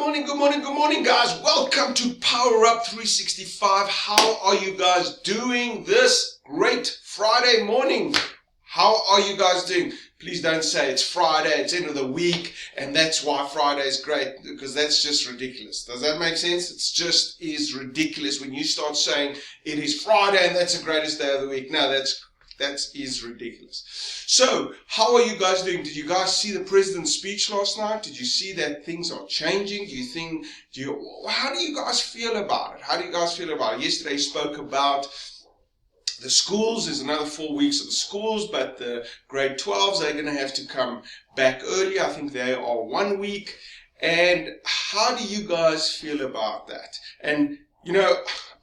Good morning, guys. Welcome to Power Up 365. How are you guys doing this great Friday morning? How are you guys doing? Please don't say it's Friday, it's end of the week, and that's why Friday is great, because that's just ridiculous. Does that make sense? It just is ridiculous when you start saying it is Friday and that's the greatest day of the week. No, that is ridiculous. So, how are you guys doing? Did you guys see the president's speech last night? Did you see that things are changing? How do you guys feel about it? Yesterday he spoke about the schools. There's another 4 weeks of the schools, but the grade 12s, they're going to have to come back early. I think they are 1 week. And how do you guys feel about that? And,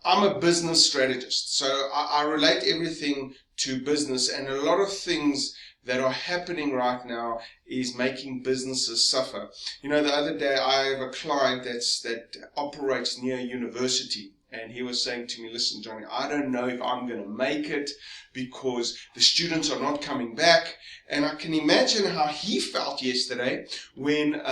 I'm a business strategist, so I relate everything to business, and a lot of things that are happening right now is making businesses suffer. The other day I have a client that operates near a university, and he was saying to me, listen, Johnny, I don't know if I'm going to make it because the students are not coming back. And I can imagine how he felt yesterday when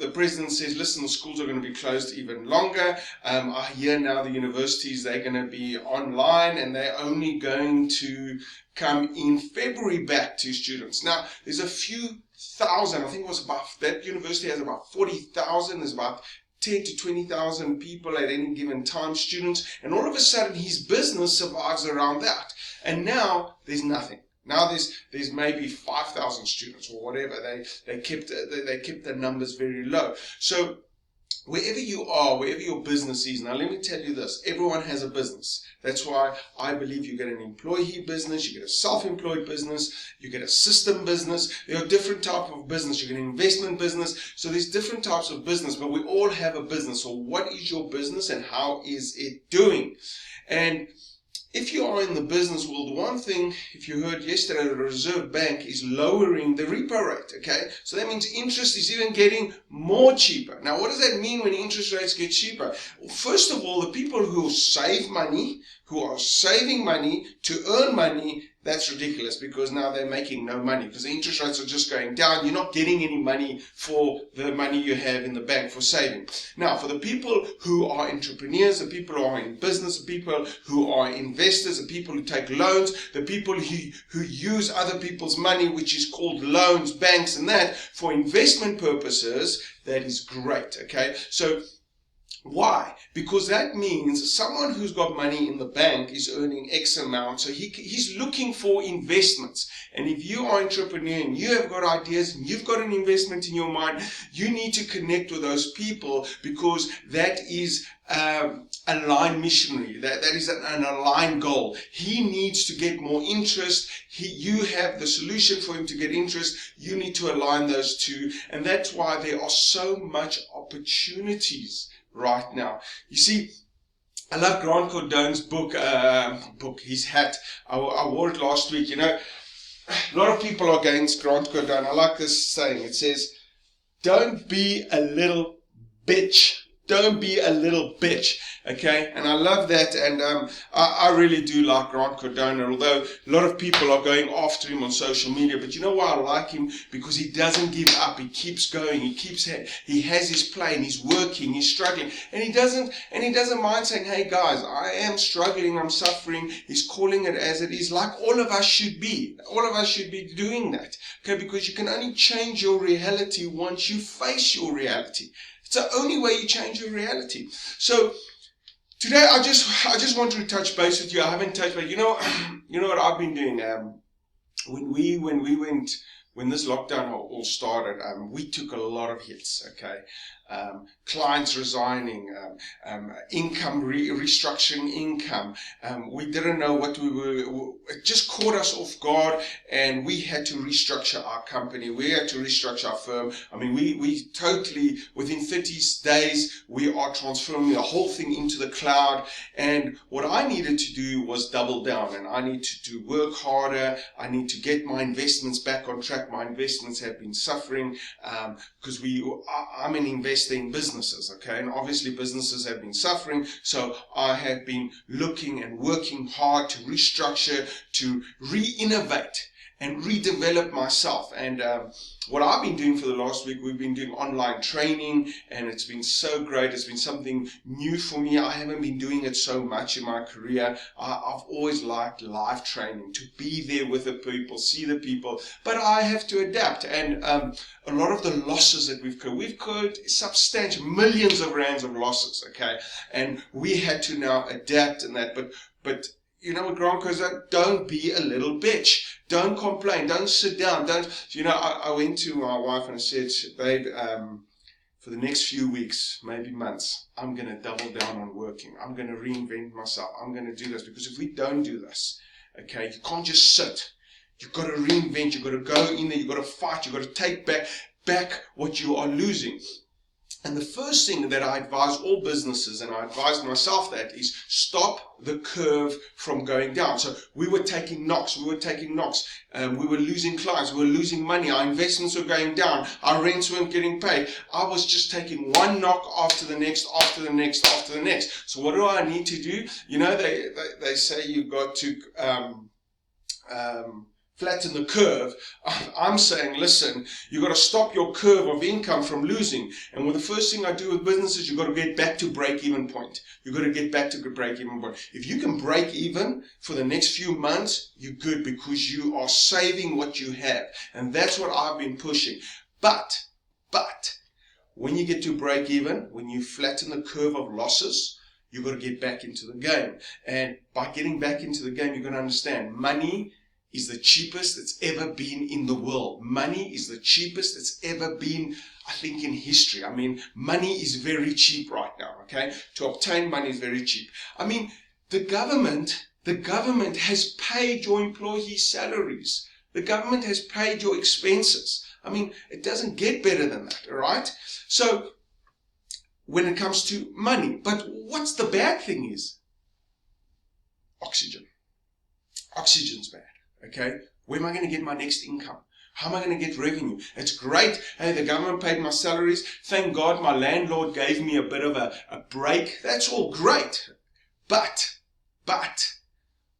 the president says, listen, the schools are going to be closed even longer. I hear now the universities, they're going to be online and they're only going to come in February back to students. Now, there's a few thousand, I think it was about, that university has about 40,000, there's about 10 to 20,000 people at any given time, students, and all of a sudden his business survives around that. And now there's nothing. Now there's maybe 5,000 students or whatever. They kept the numbers very low. So wherever you are, wherever your business is, now let me tell you this, everyone has a business. That's why I believe you get an employee business, you get a self-employed business, you get a system business. There are different types of business. You get an investment business. So there's different types of business, but we all have a business. So what is your business and how is it doing? And if you are in the business world, one thing, if you heard yesterday, the Reserve Bank is lowering the repo rate, okay? So that means interest is even getting more cheaper. Now, what does that mean when interest rates get cheaper? Well, first of all, the people who save money, who are saving money to earn money, that's ridiculous because now they're making no money because the interest rates are just going down. You're not getting any money for the money you have in the bank for saving. Now, for the people who are entrepreneurs, the people who are in business, the people who are investors, the people who take loans, the people who use other people's money, which is called loans, banks, and that, for investment purposes, that is great, okay? So, why? Because that means someone who's got money in the bank is earning X amount, so he's looking for investments. And if you are an entrepreneur and you have got ideas and you've got an investment in your mind, you need to connect with those people because that is aligned missionary. That is an aligned goal. He needs to get more interest. You have the solution for him to get interest. You need to align those two. And that's why there are so much opportunities right now. You see, I love Grant Cardone's book, his hat. I wore it last week. A lot of people are against Grant Cardone. I like this saying. It says, don't be a little bitch. Don't be a little bitch, okay? And I love that, and I really do like Grant Cardone, although a lot of people are going after him on social media. But you know why I like him? Because he doesn't give up. He keeps going. He has his plan. He's working. He's struggling, and he doesn't mind saying, "Hey guys, I am struggling. I'm suffering." He's calling it as it is, like all of us should be. All of us should be doing that, okay? Because you can only change your reality once you face your reality. It's the only way you change your reality. So today I just wanted to touch base with you. I haven't touched base. You know what I've been doing. When this lockdown all started, we took a lot of hits. Okay, clients resigning, income restructuring income. We didn't know what we were. It just caught us off guard, and we had to restructure our company. We had to restructure our firm. I mean, we totally, within 30 days, we are transforming the whole thing into the cloud. And what I needed to do was double down, and I need to work harder. I need to get my investments back on track. My investments have been suffering because I'm an investor in businesses, okay, and obviously businesses have been suffering. So I have been looking and working hard to restructure, to re-innovate. and redevelop myself. And what I've been doing for the last week, we've been doing online training, and it's been so great. It's been something new for me. I haven't been doing it so much in my career. I've always liked live training, to be there with the people, see the people, but I have to adapt. And a lot of the losses that we've incurred substantial millions of rands of losses, okay? And we had to now adapt in that, but you know what Grant goes on? Don't be a little bitch. Don't complain. Don't sit down. I went to my wife and I said, babe, for the next few weeks, maybe months, I'm going to double down on working. I'm going to reinvent myself. I'm going to do this, because if we don't do this, okay, you can't just sit. You've got to reinvent. You've got to go in there. You've got to fight. You've got to take back what you are losing. And the first thing that I advise all businesses, and I advise myself that, is stop the curve from going down. So we were taking knocks. We were losing clients. We were losing money. Our investments were going down. Our rents weren't getting paid. I was just taking one knock after the next, after the next, after the next. So what do I need to do? You know, they say you've got to flatten the curve. I'm saying, listen, you've got to stop your curve of income from losing. And the first thing I do with businesses, you've got to get back to break-even point. You've got to get back to the break-even point. If you can break even for the next few months, you're good, because you are saving what you have. And that's what I've been pushing. But, when you get to break even, when you flatten the curve of losses, you've got to get back into the game. And by getting back into the game, you're going to understand money is the cheapest it's ever been in the world. Money is the cheapest it's ever been, I think, in history. I mean, money is very cheap right now, okay? To obtain money is very cheap. I mean, the government has paid your employees' salaries. The government has paid your expenses. I mean, it doesn't get better than that, all right? So, when it comes to money, but what's the bad thing is? Oxygen. Oxygen's bad. Okay, where am I going to get my next income? How am I going to get revenue? It's great. Hey, the government paid my salaries. Thank God my landlord gave me a bit of a break. That's all great. But,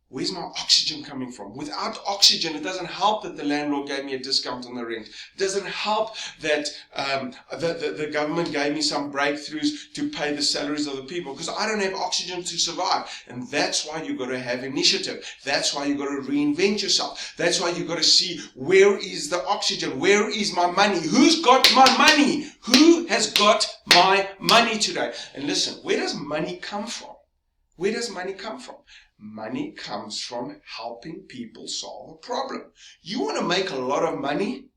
where's my oxygen coming from? Without oxygen, it doesn't help that the landlord gave me a discount on the rent. It doesn't help that the government gave me some breakthroughs to pay the salaries of the people, because I don't have oxygen to survive. And that's why you've got to have initiative. That's why you've got to reinvent yourself. That's why you've got to see, where is the oxygen? Where is my money? Who's got my money? Who has got my money today? And listen, where does money come from? Where does money come from? Money comes from helping people solve a problem. You want to make a lot of money?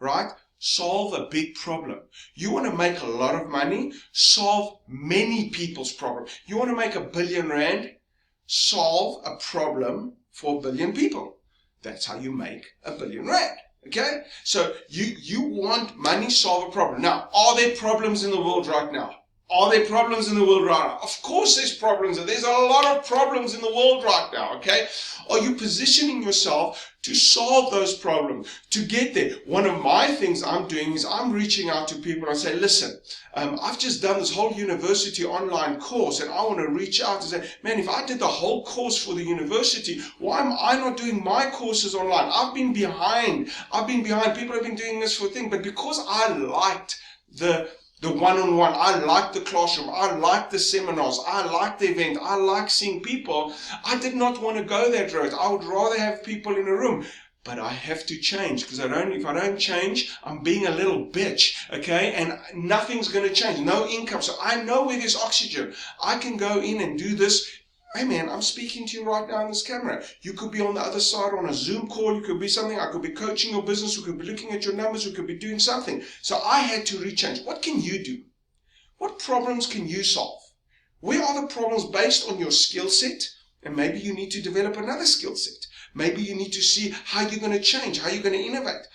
Right? Solve a big problem. You want to make a lot of money? Solve many people's problem. You want to make R1 billion? Solve a problem for 1 billion people. That's how you make R1 billion. Okay? So you want money, solve a problem. Now, are there problems in the world right now? Are there problems in the world right now? Of course there's problems. There's a lot of problems in the world right now, okay? Are you positioning yourself to solve those problems, to get there? One of my things I'm doing is I'm reaching out to people and say, listen, I've just done this whole university online course, and I want to reach out and say, man, if I did the whole course for the university, why am I not doing my courses online? I've been behind. People have been doing this for a thing, but because I liked the one-on-one, I like the classroom, I like the seminars, I like the event, I like seeing people, I did not want to go that route. I would rather have people in a room. But I have to change, because if I don't change, I'm being a little bitch, okay? And nothing's going to change, no income. So I know where there's oxygen. I can go in and do this. Hey man, I'm speaking to you right now on this camera. You could be on the other side on a Zoom call. You could be something. I could be coaching your business. We could be looking at your numbers. We could be doing something. So I had to rechange. What can you do? What problems can you solve? Where are the problems based on your skill set? And maybe you need to develop another skill set. Maybe you need to see how you're going to change, how you're going to innovate.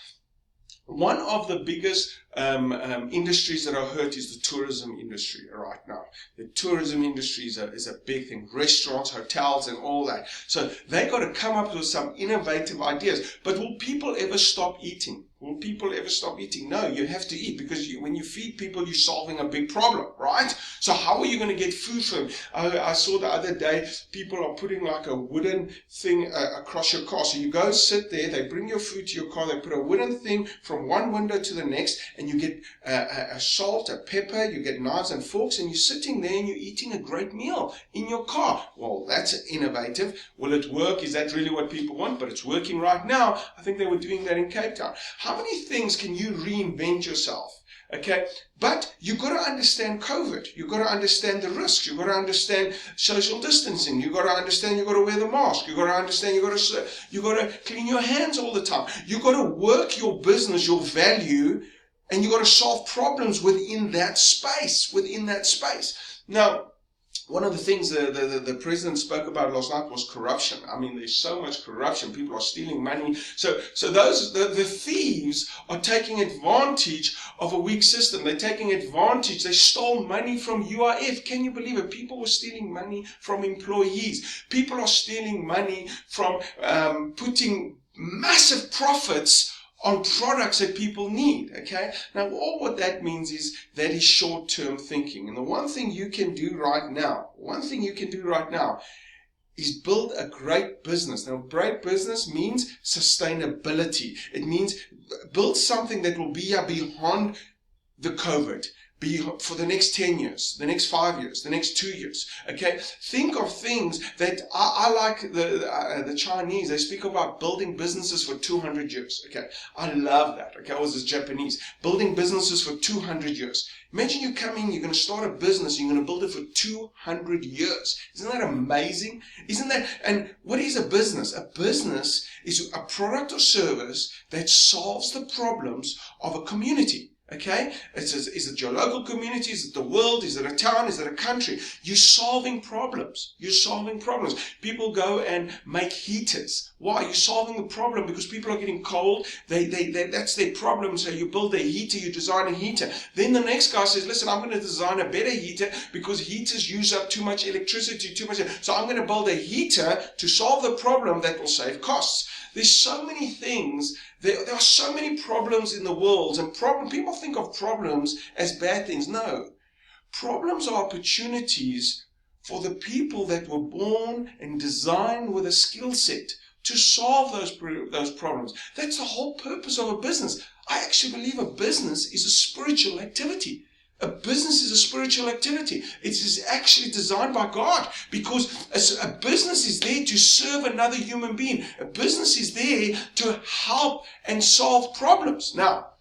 One of the biggest industries that are hurt is the tourism industry right now. The tourism industry is a big thing. Restaurants, hotels, and all that. So they got to come up with some innovative ideas. But will people ever stop eating? Will people ever stop eating? No, you have to eat, because when you feed people, you're solving a big problem, right? So how are you going to get food for them? I saw the other day, people are putting like a wooden thing across your car. So you go sit there, they bring your food to your car, they put a wooden thing from one window to the next, and you get a salt, a pepper, you get knives and forks, and you're sitting there and you're eating a great meal in your car. Well, that's innovative. Will it work? Is that really what people want? But it's working right now. I think they were doing that in Cape Town. How many things can you reinvent yourself? Okay, but you've got to understand COVID. You've got to understand the risks. You've got to understand social distancing. You've got to understand you've got to wear the mask. You've got to understand you've got to clean your hands all the time. You've got to work your business, your value, and you've got to solve problems within that space. Now, one of the things the president spoke about last night was corruption. I mean, there's so much corruption. People are stealing money. So the thieves are taking advantage of a weak system. They're taking advantage. They stole money from UIF. Can you believe it? People were stealing money from employees. People are stealing money from putting massive profits on products that people need, okay? Now, all what that means is that is short-term thinking. And the one thing you can do right now is build a great business. Now, great business means sustainability. It means build something that will be here beyond the COVID, be for the next 10 years, the next 5 years, the next 2 years. Okay, think of things that I like. The Chinese, they speak about building businesses for 200 years. Okay, I love that. Okay, I was Japanese, building businesses for 200 years. Imagine you come in, you're going to start a business, you're going to build it for 200 years. Isn't that amazing? Isn't that? And what is a business? A business is a product or service that solves the problems of a community. Okay, is it your local community? Is it the world? Is it a town? Is it a country? You're solving problems. You're solving problems. People go and make heaters. Why? You're solving the problem because people are getting cold. That's their problem. So you build a heater, you design a heater. Then the next guy says, listen, I'm going to design a better heater because heaters use up too much electricity, so I'm going to build a heater to solve the problem that will save costs. There's so many things. There are so many problems in the world, and people think of problems as bad things. No. Problems are opportunities for the people that were born and designed with a skill set to solve those problems. That's the whole purpose of a business. I actually believe a business is a spiritual activity. A business is a spiritual activity. It is actually designed by God, because a business is there to serve another human being. A business is there to help and solve problems. Now,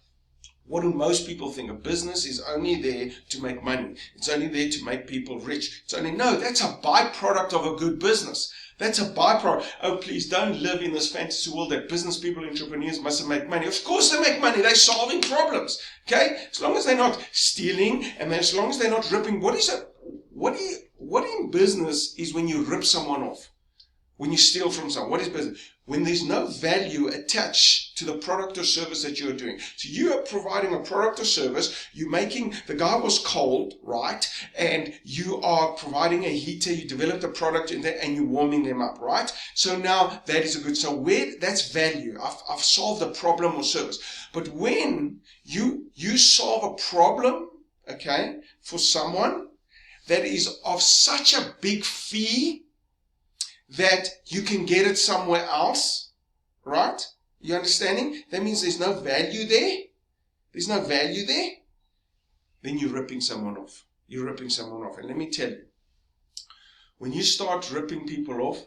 what do most people think? A business is only there to make money. It's only there to make people rich. No, that's a byproduct of a good business. That's a byproduct. Oh, please don't live in this fantasy world that business people, entrepreneurs mustn't make money. Of course they make money. They're solving problems. Okay? As long as they're not stealing, and as long as they're not ripping. What in business is when you rip someone off? When you steal from someone? What is business? When there's no value attached to the product or service that you're doing. So you are providing a product or service, the guy was cold, right? And you are providing a heater, you developed a product in there and you're warming them up, right? So now that is that's value. I've solved a problem or service. But when you solve a problem, okay, for someone that is of such a big fee that you can get it somewhere else, right? You understanding? That means there's no value there. There's no value there. Then you're ripping someone off. You're ripping someone off. And let me tell you, when you start ripping people off,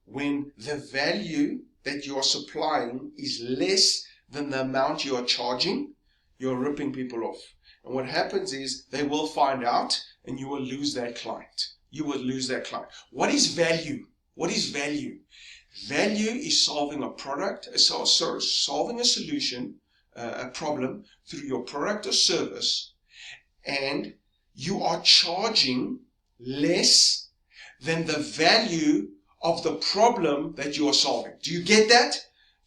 when the value that you are supplying is less than the amount you are charging, you're ripping people off. And what happens is they will find out and you will lose that client. You will lose that client. What is value? What is value? Value is solving a solving a solution, a problem through your product or service, and you are charging less than the value of the problem that you are solving. Do you get that?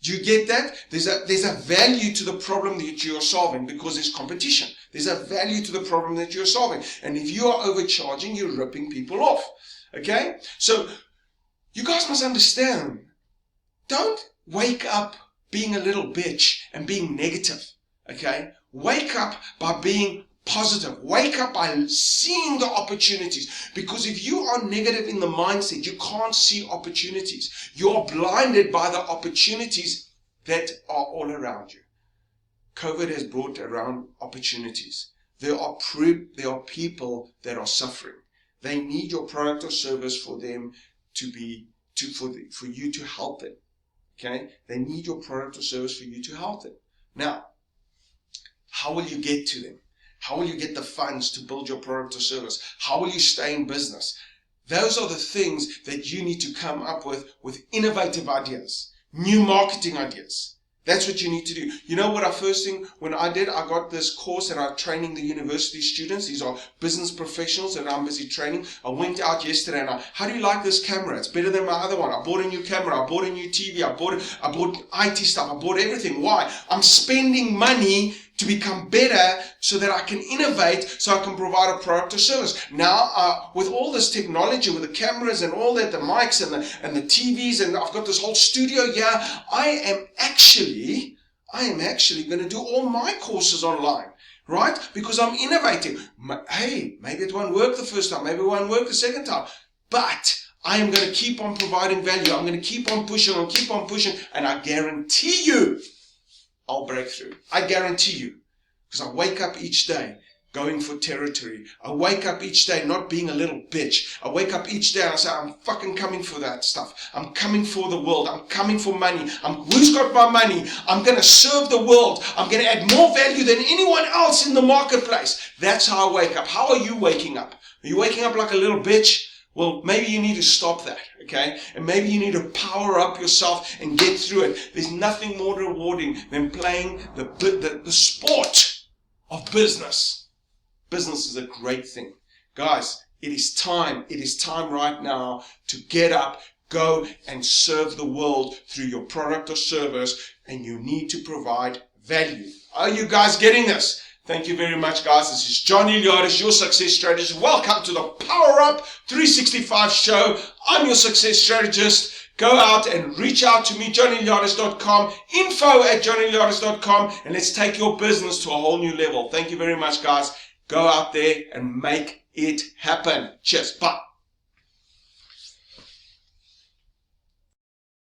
Do you get that? There's a value to the problem that you are solving because there's competition. There's a value to the problem that you're solving. And if you are overcharging, you're ripping people off. Okay? So you guys must understand, don't wake up being a little bitch and being negative. Okay? Wake up by being positive. Wake up by seeing the opportunities. Because if you are negative in the mindset, you can't see opportunities. You are blinded by the opportunities that are all around you. COVID has brought around opportunities. There are people that are suffering. They need your product or service for them for you to help them. Okay? They need your product or service for you to help them. Now, how will you get to them? How will you get the funds to build your product or service? How will you stay in business? Those are the things that you need to come up with innovative ideas, new marketing ideas. That's what you need to do. You know what first thing when I got this course and I'm training the university students. These are business professionals and I'm busy training. I went out yesterday and how do you like this camera? It's better than my other one. I bought a new camera. I bought a new TV. I bought IT stuff. I bought everything. Why? I'm spending money to become better so that I can innovate, so I can provide a product or service. Now, with all this technology, with the cameras and all that, the mics and the TVs, and I've got this whole studio here, I am actually going to do all my courses online, right? Because I'm innovating. Hey, maybe it won't work the first time, maybe it won't work the second time, but I am going to keep on providing value. I'm going to keep on pushing, and I guarantee you, I'll break through. I guarantee you. Because I wake up each day going for territory. I wake up each day not being a little bitch. I wake up each day and I say, I'm fucking coming for that stuff. I'm coming for the world. I'm coming for money. Who's got my money? I'm going to serve the world. I'm going to add more value than anyone else in the marketplace. That's how I wake up. How are you waking up? Are you waking up like a little bitch? Well, maybe you need to stop that, okay? And maybe you need to power up yourself and get through it. There's nothing more rewarding than playing the sport of business. Business is a great thing. Guys, it is time right now to get up, go and serve the world through your product or service, and you need to provide value. Are you guys getting this? Thank you very much, guys. This is John Eliades, your success strategist. Welcome to the Power Up 365 show. I'm your success strategist. Go out and reach out to me, johneliades.com, info@johneliades.com, and let's take your business to a whole new level. Thank you very much, guys. Go out there and make it happen. Cheers. Bye.